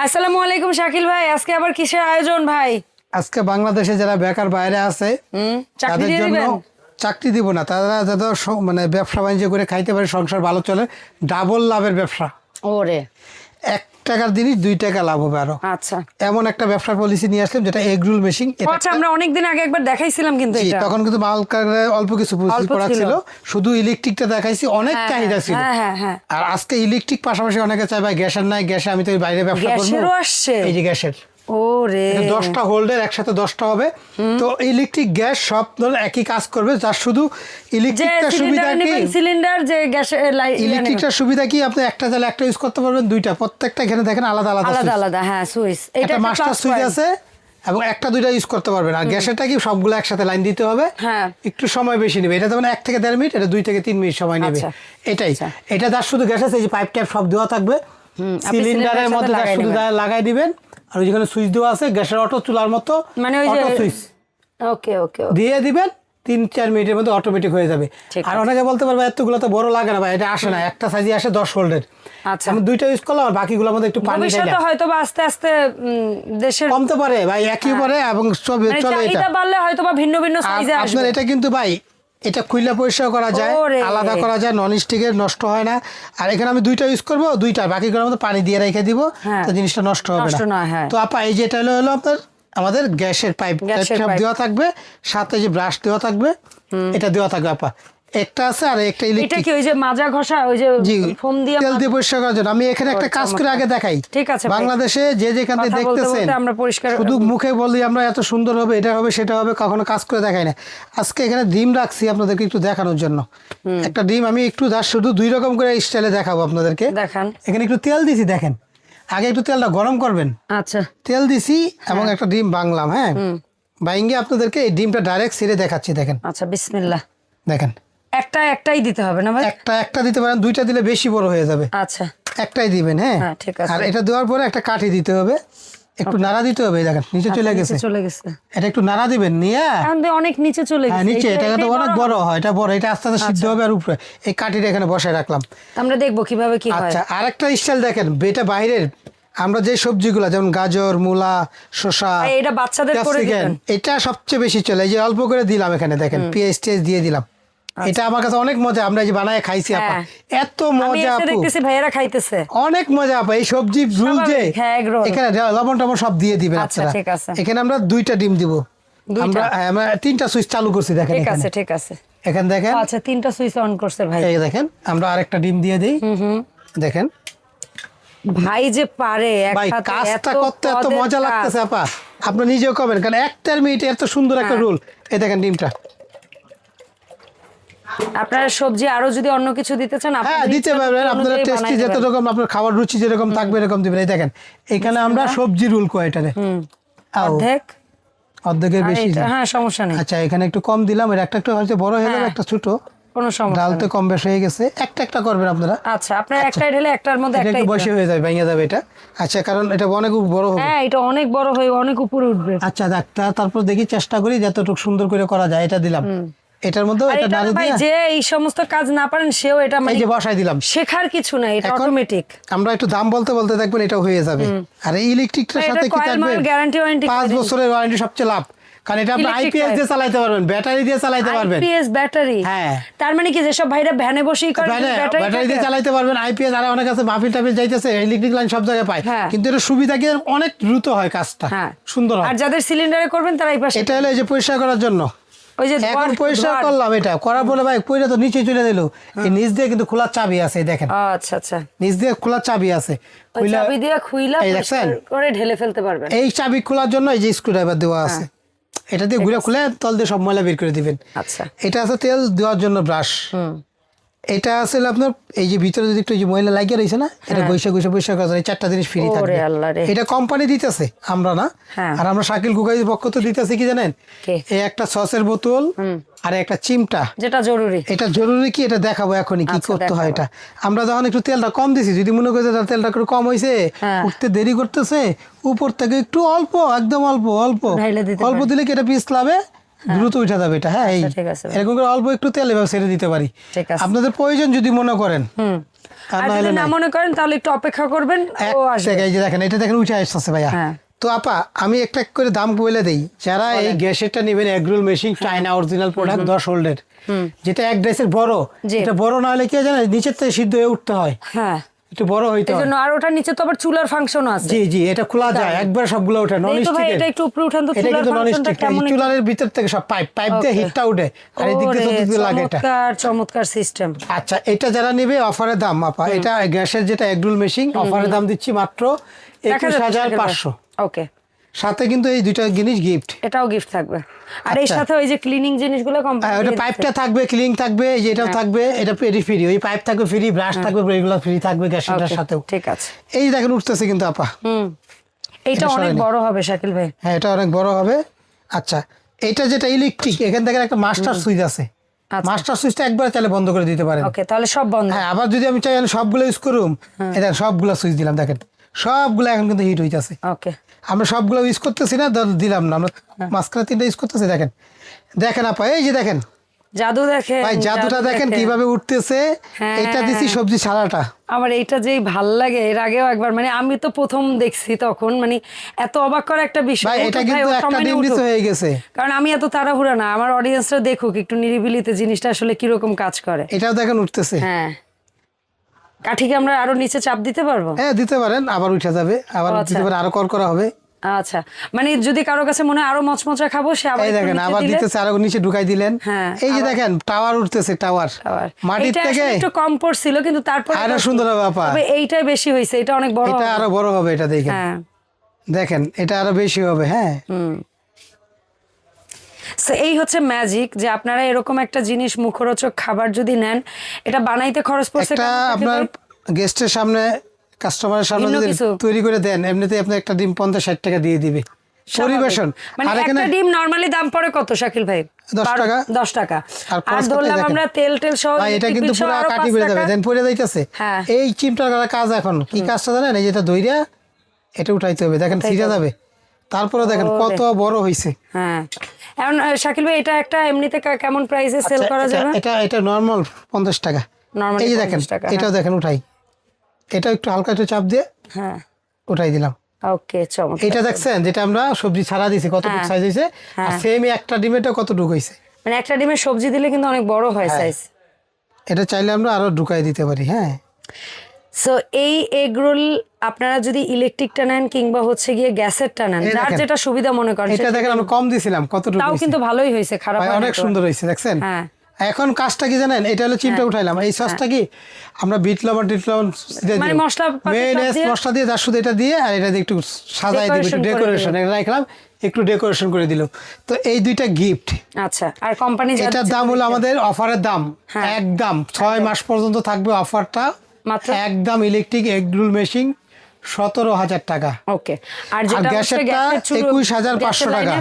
আসসালামু আলাইকুম শাকিল ভাই, আজকে আবার কিসের আয়োজন ভাই? আজকে বাংলাদেশে যারা বেকার বাইরে আছে চাকরি তাদের দিয়ে জন্য দিবেন? চাকরি দিব না, তারা যাতে মানে ব্যবসা বাণিজ্য করে খাইতে পারে, সংসার ভালো চলে, ডাবল লাভের ব্যবসা। ওরে, 1 টাকার জিনিস 2 টাকা লাভ হবে। আরো আচ্ছা এমন একটা ব্যবসার পলিসি নিয়ে আসলাম যেটা এগরুল মেশিন। আচ্ছা, আমরা অনেকদিন আগে একবার দেখাইছিলাম কিন্তু এটা তখন কিন্তু মালকারে অল্প কিছু প্রোডাক্ট ছিল, শুধু ইলেকট্রিকটা দেখাইছি, অনেক চাহিদা ছিল। হ্যাঁ। আর আজকে ইলেকট্রিক পাশাপাশি অনেকে চায় ভাই গ্যাসের নাই, গ্যাসে আমি তো বাইরে ব্যবসা করবো। গ্যাসেরও আসছে? এই যে গ্যাসের ওরে, 10টা হোল্ডের একসাথে 10টা হবে। তো ইলেকট্রিক গ্যাস সব ধরনের একই কাজ করবে, যার শুধু ইলেকট্রিকটা সুবিধা কি, সিলিন্ডার যে গ্যাসের ইলেকট্রিকটা সুবিধা কি, আপনি একটা জ্বালা একটা ইউজ করতে পারবেন, দুইটা, প্রত্যেকটা এখানে দেখেন আলাদা আলাদা আলাদা আলাদা। হ্যাঁ, সুইচ, এটা মাস্টার সুইচ আছে এবং একটা দুইটা ইউজ করতে পারবেন। আর গ্যাসেরটা কি সবগুলো একসাথে লাইন দিতে হবে, হ্যাঁ একটু সময় বেশি নেবে। এটা যেমন 1 থেকে 1.5 মিনিট, এটা 2 থেকে 3 মিনিট সময় নেবে। এটাই এটা যার শুধু গ্যাস আছে, এই যে পাইপ ট্যাপ সব দেওয়া থাকবে, সিলিন্ডারের মধ্যে শুধু লাগাই দিবেন। আর ওই যেখানে সুইচ দেওয়া আছে গ্যাসের অটো চুলার মতো, মানে ওই যে সুইচ ওকে দিয়ে দিবেন, 3-4 মিনিটের মধ্যে অটোমেটিক হয়ে যাবে। আর অনেকে বলতে পারবে এতগুলো তো বড় লাগে না ভাই, এটা আসে না, একটা সাইজে আসে 10 হোল্ডের। আচ্ছা, আমি 2টা ইউজ করলাম, আর বাকিগুলোর মধ্যে একটু পানি ভবিষ্যতে হয়তো বা আস্তে আস্তে দেশের কমতে পারে ভাই, একই পরে এবং চলে এটা চাহিদা বাড়লে হয়তো বা ভিন্ন ভিন্ন সাইজে আসবে। আপনার এটা কিন্তু ভাই এটা খুইলা পরিষ্কার করা যায়, আলাদা করা যায়, নন স্টিকের, নষ্ট হয় না। আর এখানে আমি 2টা ইউজ করবো, 2টা, বাকিগুলোর মধ্যে পানি দিয়ে রেখে দিব, তো জিনিসটা নষ্ট হবে না। তো আপা এই যেটা হলো আপনার আমাদের গ্যাসের পাইপ সব দেওয়া থাকবে, সাথে যে ব্রাশ দেওয়া থাকবে, এটা দেওয়া থাকবে আপা, একটা আছে। আর একটা ইলেকট্রিক, এটা কি ওই যে মাজা ঘষা, ওই যে ফোম দিয়ে তেল দিয়ে পরিষ্কার করার জন্য। আমি এখানে একটা কাজ করে আগে দেখাই। ঠিক আছে, বাংলাদেশে যে যেখান থেকে দেখতেছেন, আমরা পরিষ্কার শুধু মুখে বলি আমরা এত সুন্দর হবে, এটা হবে সেটা হবে, কখনো কাজ করে দেখাই না। আজকে এখানে ডিম রাখছি আপনাদেরকে একটু দেখানোর জন্য। একটা ডিম আমি একটু শুধু 2 রকম করে স্টাইলে দেখাবো আপনাদেরকে। দেখান। এখানে একটু তেল দিছি, দেখেন, আগে একটু তেলটা গরম করবেন। আচ্ছা, তেল দিছি এবং একটা ডিম বাংলাম। হ্যাঁ, বাইঙ্গে আপনাদেরকে এই ডিমটা ডাইরেক্ট ছেড়ে দেখাচ্ছি, দেখেন। আচ্ছা, বিসমিল্লাহ। দেখেন, একটাই দিতে হবে না ভাই? একটা দিতে পারেন, 2টা দিলে বেশি বড় হয়ে যাবে। আচ্ছা, একটাই দিবেন। হ্যাঁ, ঠিক আছে। আর এটা দেওয়ার পরে একটা কাঠি দিতে হবে, একটু নাড়া দিতে হবে। দেখেন নিচে চলে গেছে, এটা একটু নাড়া দিবেন, নিয়ে অনেক নিচে চলে গেছে। নিচে এটা কিন্তু অনেক বড় হয়, এটা বড়, এটা আস্তে আস্তে সিদ্ধ হবে। আর উপরে এই কাঠিটা এখানে বসায় রাখলাম, আমরা দেখবো কিভাবে কি হয়। আচ্ছা, আরেকটা স্টাইল দেখেন, এটা বাইরের আমরা যে সবজিগুলো যেমন গাজর, মূলা, শসা, এটা বাচ্চাদের করে দিবেন, এটা সবচেয়ে বেশি চলে। এই যে অল্প করে দিলাম এখানে, দেখেন পেঁয়াজ টেজ দিয়ে দিলাম। এটা আমার কাছে অনেক মজা, আমরা যে বানায় খাইছি আপা, এত মজা আপু, দেখতেছি ভাইয়েরা খাইতেছে, অনেক মজা আপা। এই সবজি ঝুল যে এখানে লবণ টবণ সব দিয়ে দিবেন আপনারা। এখানে আমরা 2টা ডিম দিব, আমরা 3টা সুইচ চালু করছি, দেখেন। ঠিক আছে, এখানে দেখেন। আচ্ছা, 3টা সুইচ অন করছে ভাই, এই দেখেন, আমরা আরেকটা ডিম দিয়ে দেই। দেখেন ভাই যে পারে ভাই, কাজটা করতে এত মজা লাগতেছে আপা, আপনি নিজেও করবেন, কারণ 1 মিনিটে এত সুন্দর একটা রোল। এই দেখেন ডিমটা। আপনারা সবজি আরো যদি অন্য কিছু দিতে চান, হ্যাঁ দিতে পারবেন, আপনারা টেস্টি যত রকম আপনার খাবার রুচি যেরকম থাকবে এরকম দিবেন। এই দেখেন, এখানে আমরা সবজি রোল কয় এটারে অর্ধেকের বেশি। হ্যাঁ, সমস্যা নেই। আচ্ছা, এখানে একটু কম দিলাম, এর একটা একটু হয়তো বড় হয়ে যাবে, একটা ছোট, কোনো সমস্যা ডাল তো কম বেশ হয়ে গেছে, একটা করবেন আপনারা। আচ্ছা, আপনারা একটাই ঢেলে একটার মধ্যে একটাই বসে হয়ে যাবে, ভেঙে যাবে এটা। আচ্ছা, কারণ এটা অনেক বড় হবে। হ্যাঁ, এটা অনেক বড় হয়ে অনেক উপরে উঠবে। আচ্ছা, তারপর দেখি চেষ্টা করি যতটুকু সুন্দর করে করা যায়। এটা দিলাম এটার মধ্যে, এটা নাড়ি দিয়ে, যে এই সমস্ত কাজ না পারেন সেও এটা এই যে বসাই দিলাম, শেখার কিছু নাই, এটা অটোমেটিক। আমরা একটু দাম বলতে বলতে দেখবেন এটা হয়ে যাবে। আর এই ইলেকট্রিকটার সাথে কি থাকবে, গ্যারান্টি ওয়ারেন্টি, 5 বছরের ওয়ারেন্টি, সবচেয়ে লাভ। কারণ এটা আপনি আইপিএস দিয়ে চালাতে পারবেন, ব্যাটারি দিয়ে চালাতে পারবেন। IPS battery? হ্যাঁ, তার মানে কি যেসব ভাইরা ভ্যানে বসেই করে ব্যাটারি দিয়ে চালাতে পারবেন। আইপিএস আর অনেক আছে মাহফিল টাফিল যাইতেছে, ইলেকট্রিক লাইন সব জায়গায় পায়, কিন্তু এটা সুবিধা কি অনেক দ্রুত হয়, কাজটা সুন্দর হয়। আর যাদের সিলিন্ডারে করবেন তারা এই পাশে, এটা হলো এই যে পরিষ্কার করার জন্য। ওই যে এখন পরিষ্কার করলাম, এটা করার পরে ভাই কইরা তো নিচে চলে দিল। এই নিচ দিয়ে কিন্তু খোলার চাবি আছে, দেখেন। আচ্ছা, নিচ দিয়ে খোলার চাবি আছে, চাবি দিয়ে খুইলা পরিষ্কার করে ঢেলে ফেলতে পারবেন। এই চাবি খোলার জন্য এই যে স্ক্রুড্রাইভার দেওয়া আছে, এটা দিয়ে ঘুরে খুলে তল দিয়ে সব ময়লা বের করে দিবেন। আচ্ছা, এটা আছে তেল দেওয়ার জন্য ব্রাশ। এটা আসলে আপনার এই যে ভিতরে যদি একটু ময়লা লাগিয়ে রয়েছে না, এটা ঘষে পরিষ্কার করা যায়। 4টা জিনিস ফ্রি থাকবে, এটা কোম্পানি দিতেছে, আমরা না। আর আমরা শাকিল কুকারির পক্ষ তো দিতেছি কি জানেন, এই একটা সসের বোতল আর একটা চিমটা, যেটা জরুরি। এটা জরুরি কি, এটা দেখাবো এখনই কি করতে হয়। এটা আমরা যখন একটু তেলটা কম দিছি, যদি মনে করি তেলটা একটু কম হয়েছে, উঠতে দেরি করতেছে, উপর থেকে একটু অল্প, একদম অল্প দিলে কি এটা পিছলাবে দ্রুত উঠে যাবে এটা। হ্যাঁ, এই ঠিক আছে ভাই। এরকম করে অল্প একটু তেল এভাবে ছেড়ে দিতে পারি। ঠিক আছে। আপনাদের প্রয়োজন যদি মনে করেন, আর যদি না মনে করেন তাহলে একটু অপেক্ষা করবেন, ও আসবে। এই যে দেখেন, এটা দেখেন উঠে আসছে ভাইয়া। হ্যাঁ। তো আপা আমি একটা করে দাম বলে দেই, যারা এই গ্যাসেরটা নেবেন egg roll machine China original product 10 হোল্ডের, যেটা এক ডাইসের বড়, এটা বড় না হলে কি হয় জানেন, নিচের থেকে সিদ্ধ হয়ে উঠতে হয়। হ্যাঁ, একটু বড় হইতে হয়। এজন্য। আর ওটার নিচে তো আবার চুলার ফাংশনও আছে। জি জি, এটা খোলা যায় একবার, সবগুলো ওঠে নন এই তো ভাই, স্টিক। এটা একটু উপরে উঠান তো, এটা চুলার কিন্তু নন ফাংশনটা স্টিক, কেমন? চুলার ভিতর থেকে সব পাইপ দিয়ে হিটটা উঠে, আর এদিক দিয়ে যতদূর লাগে এটা। চমৎকার চমৎকার সিস্টেম। আচ্ছা, এটা যারা নেবে অফারের দাম আপা, এটা গ্যাসের যেটা এগরোল মেশিন অফারের দাম দিচ্ছি মাত্র 21,500। ওকে, সাথে কিন্তু এই দুইটা জিনিস গিফট, এটাও গিফট থাকবে। আর এর সাথে ওই যে ক্লিনিং জিনিসগুলো কোম্পানি, ওটা পাইপটা থাকবে, ক্লিন থাকবে, এই যে এটাও থাকবে, এটা ফ্রি, ওই পাইপ থাকবে ফ্রি, ব্রাশ থাকবে, এগুলো ফ্রি থাকবে গ্যাসের সাথেও। ঠিক আছে। এই দেখেন উঠতেছে কিন্তু আপা। এইটা অনেক বড় হবে শাকিল ভাই। হ্যাঁ, এটা অনেক বড় হবে। আচ্ছা, এটা যেটা ইলেকট্রিক, এখান থেকে একটা মাস্টার সুইচ আছে, মাস্টার সুইচটা একবার চাইলে বন্ধ করে দিতে পারেন। ওকে, তাহলে সব বন্ধ। হ্যাঁ, আবার যদি আমি চাই সবগুলো ইউজ করুম, এটা সবগুলো সুইচ দিলাম, দেখেন সবগুলো এখন কিন্তু হিট হইতাছে। ওকে, আমরা সবগুলো ইউজ করতেছি না, দিলাম না, আমরা মাঝখানে 3টা ইউজ করতেছি। দেখেন দেখেন আপা, এই যে দেখেন জাদু দেখেন ভাই, জাদুটা দেখেন কিভাবে উঠতেছে। এটা দিছি সবজি ছাড়াটা। আমার এইটা যেই ভাল লাগে, এর আগেও একবার, মানে আমি তো প্রথম দেখছি তখন, মানে এত অবাক করা একটা বিষয় ভাই, এটা কিন্তু একটা ডিম দিতে হয়ে গেছে, কারণ আমি এত তাড়াহুড়া না, আমার অডিয়েন্সরা দেখুক একটু নিরিবিলিতে জিনিসটা আসলে কিরকম কাজ করে। এটাও দেখেন উঠতেছে। হ্যাঁ, কাঠিকে আমরা আরো নিচে চাপ দিতে পারবো? হ্যাঁ, দিতে পারেন, আবার উঠে যাবে, আবার দিতে পারেন, আরো করা হবে। আচ্ছা, মানে যদি কারো কাছে মনে হয় আরো মচমচা খাবো, সে আবার এই দেখেন আবার দিতেছে, আরো নিচে ঢুকাই দিলেন। এই যে দেখেন টাওয়ার উঠতেছে, টাওয়ার মাটির থেকে একটু কম পড়ছিল, কিন্তু তারপর আরো সুন্দর হবে আপা। তবে এইটাই বেশি হইছে, এটা অনেক বড়, এটা আরো বড় হবে, এটা দেখেন। হ্যাঁ, দেখেন এটা আরো বেশি হবে। হ্যাঁ, এই হচ্ছে ম্যাজিক, যে আপনারা এরকম একটা জিনিস, মুখরোচক খাবার যদি নেন, এটা বানাইতে খরচ পড়ছে একটা আপনার গেস্টের সামনে, কাস্টমারের সামনে যদি তৈরি করে দেন, এমনিতেই আপনি একটা ডিম 50-60 টাকা দিয়ে দিবে পরিবেশন। মানে একটা ডিম নরমালি দাম পড়ে কত শাকিল ভাই? 10 টাকা। 10 টাকা। আর ধরলাম আমরা তেল সহ, ভাই এটা কিন্তু পুরো কাটি পড়ে যাবে, দেন পড়ে যাইতেছে। এই চিমটার কাজ এখন কি কাজটা জানেন, এই যেটা দইরা এটা উঠাইতে হবে, দেখেন ছিঁড়ে যাবে, তারপরে দেখেন কত বড় হইছে। হ্যাঁ, এখন শাকিল ভাই এটা একটা এমনিতে কেমন প্রাইসে সেল করা যাবে? এটা নরমাল 50 টাকা। এই যে দেখেন, এটাও দেখেন উঠাই, এটা একটু হালকা একটু চাপ দিয়ে হ্যাঁ উঠাই দিলাম। ওকে, চমৎকার। এটা দেখছেন যেটা আমরা সবজি ছাড়া দিছি, কতটুকু সাইজ হইছে, আর সেম একটা ডিমেটা কতটুকু হইছে, মানে একটা ডিমের সবজি দিলে কিন্তু অনেক বড় হয় সাইজ। এটা চাইলে আমরা আরো ঢুকাই দিতে পারি। হ্যাঁ, সো এই এগ রোল আপনারা যদি ইলেকট্রিকটা নেন কিংবা হচ্ছে গিয়ে গ্যাসেরটা নেন, যার যেটা সুবিধা মনে করেন। এটা দেখেন আমরা কম দিছিলাম, কতটুকু তাও কিন্তু ভালোই হয়েছে, খারাপ হয় না, অনেক সুন্দর হয়েছে। দেখছেন হ্যাঁ। এখন কাজটা কি জানেন, এটা হলো চিমটা উঠাইলাম, এই সসটা কি আমরা বিট লবণ মানে মশলা দিয়ে তার শুধু এটা দিয়ে, আর এটা দিয়ে একটু সাজাই দিই, একটু ডেকোরেশন রাখলাম, একটু ডেকোরেশন করে দিল। তো এই দুইটা গিফট। আচ্ছা, আর কোম্পানি এটার দাম হলো আমাদের অফারের দাম, একদম 6 মাস পর্যন্ত থাকবে অফারটা, একদম ইলেকট্রিক এগ রোল মেশিন 17,000 টাকা। ওকে, আর যেটা গ্যাসেরটা 21,500 টাকা।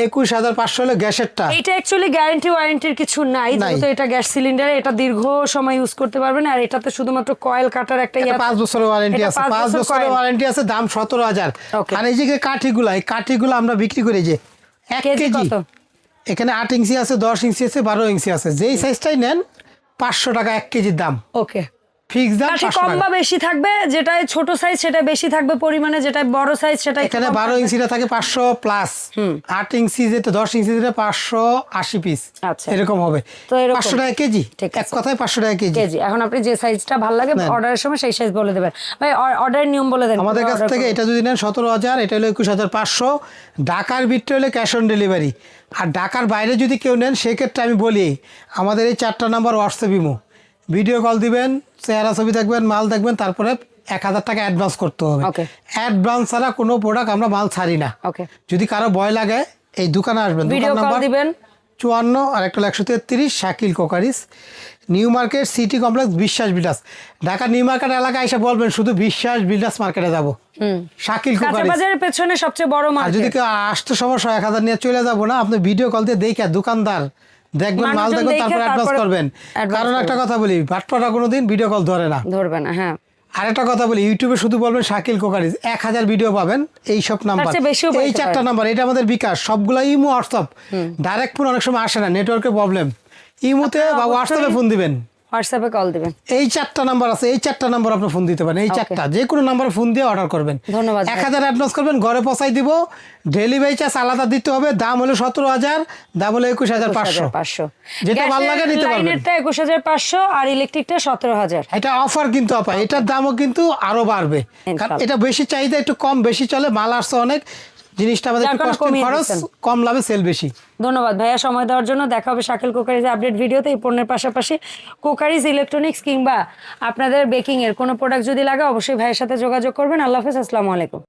21,500 হলো গ্যাসেরটা। এটা অ্যাকচুয়ালি গ্যারান্টি ওয়ারেন্টির কিছু নাই, যেহেতু এটা গ্যাস সিলিন্ডারে, এটা দীর্ঘ সময় ইউজ করতে পারবেন। আর এটাতে শুধুমাত্র কয়েল কাটার একটা 5 বছরের ওয়ারেন্টি আছে, 5 বছরের ওয়ারেন্টি আছে, দাম 17,000। আর এই যে কাঠিগুলা আমরা বিক্রি করি যে 1 কেজি, এখানে 8 ইঞ্চি আছে, 10 ইঞ্চি আছে, 12 ইঞ্চি আছে, যেই সাইজটাই নেন 500 টাকা 1 কেজির দাম। ওকে, ফিক্স দাম। কম বা বেশি থাকবে, যেটা ছোট সাইজ সেটা বেশি থাকবে পরিমাণে, যেটা বড় সাইজ সেটা এখানে 12 ইঞ্চিটা থাকে 500 প্লাস, 8 ইঞ্চি যেটা 10 ইঞ্চি যেটা 580 পিস, এরকম হবে। তো 500 টাকা কেজি, এক কথায় 500 টাকা কেজি। এখন আপনি যে সাইজটা ভালো লাগে অর্ডারের সময় সেই সাইজ বলে দেবেন। ভাই অর্ডারের নিয়ম বলে দেন। আমাদের কাছ থেকে এটা যদি নেন 17,000, এটা হলো 21,500। ঢাকার ভিতরে হলে ক্যাশ অন ডেলিভারি, আর ঢাকার বাইরে যদি কেউ নেন সেক্ষেত্রে আমি বলি আমাদের এই 4টা number WhatsApp imo, video call দিবেন, চেহারা ছবি দেখবেন, মাল দেখবেন, তারপরে 1000 টাকা অ্যাডভান্স করতে হবে। অ্যাডভান্স ছাড়া কোনো প্রোডাক্ট আমরা মাল ছাড়ি না। যদি কারো ভয় লাগে এই দোকানে আসবেন, দোকান নাম্বার 54 আর একটা 133 Shakil কোকারিস, new market city complex, বিশ্বাস বিল্ডার্স। ঢাকা নিউ মার্কেট এলাকায় এসে বলবেন শুধু বিশ্বাস বিল্ডার্স মার্কেটে যাব, শাকিল কোকারিস বাজারের পেছনে সবচেয়ে বড় মার্কেট। আর যদি কেউ আসতে সমস্যা 1000 নিয়ে চলে যাব না, আপনি ভিডিও কল দিয়ে দেখে দোকানদার দেখবেন, মাল দেখবেন, তারপর অ্যাডভান্স করবেন। কারণ একটা কথা বলি, বাটপাড়া কোনোদিন ভিডিও কল ধরবে না। হ্যাঁ, আরেকটা কথা বলি, ইউটিউবে শুধু বলবেন শাকিল কোকারিজ, 1000 ভিডিও পাবেন এই সব নাম্বার, চেয়ে বেশিও এই পাইতে 4টা নাম্বার, এটা আমাদের বিকাশ, সবগুলো ইমো হোয়াটসঅ্যাপ, ডাইরেক্ট ফোন অনেক সময় আসে না, নেটওয়ার্কের প্রবলেম, ইমোতে বা হোয়াটসঅ্যাপে ফোন দিবেন, হোয়াটসঅ্যাপে কল দিবেন। এই 4টা নাম্বার আছে, এই 4টা নাম্বার আপনি ফোন দিতে পারেন, এই 4টা যে কোনো নাম্বারে ফোন দিয়ে অর্ডার করবেন। ধন্যবাদ। 1000 অ্যাডভান্স করবেন, ঘরে পৌঁছাই দিব, ডেলিভারি চার্জ আলাদা দিতে হবে, দাম হলো 17000, দাম হলো 21500, যেটা ভালো লাগে নিতে পারবেন। লাইনেরটা 21500 আর ইলেকট্রিকটা 17000। এটা অফার কিন্তু আপা, এটার দামও কিন্তু আরো বাড়বে, কারণ এটা বেশি চাহিদা, একটু কম বেশি চলে, মাল আসছে অনেক, জিনিসটা আমাদের একটু কস্টিং খরচ কম, লাভে সেল বেশি। ধন্যবাদ ভাইয়া সময় দেওয়ার জন্য। দেখা হবে শাকিল কোকারিজ আপডেট ভিডিওতে। এই পণ্যের পাশাপাশি কোকারিজ ইলেকট্রনিক্স কিংবা আপনাদের বেকিং এর কোনো প্রোডাক্ট যদি লাগে অবশ্যই ভাইয়ের সাথে যোগাযোগ করবেন। আল্লাহ হাফেজ, আসসালামু আলাইকুম।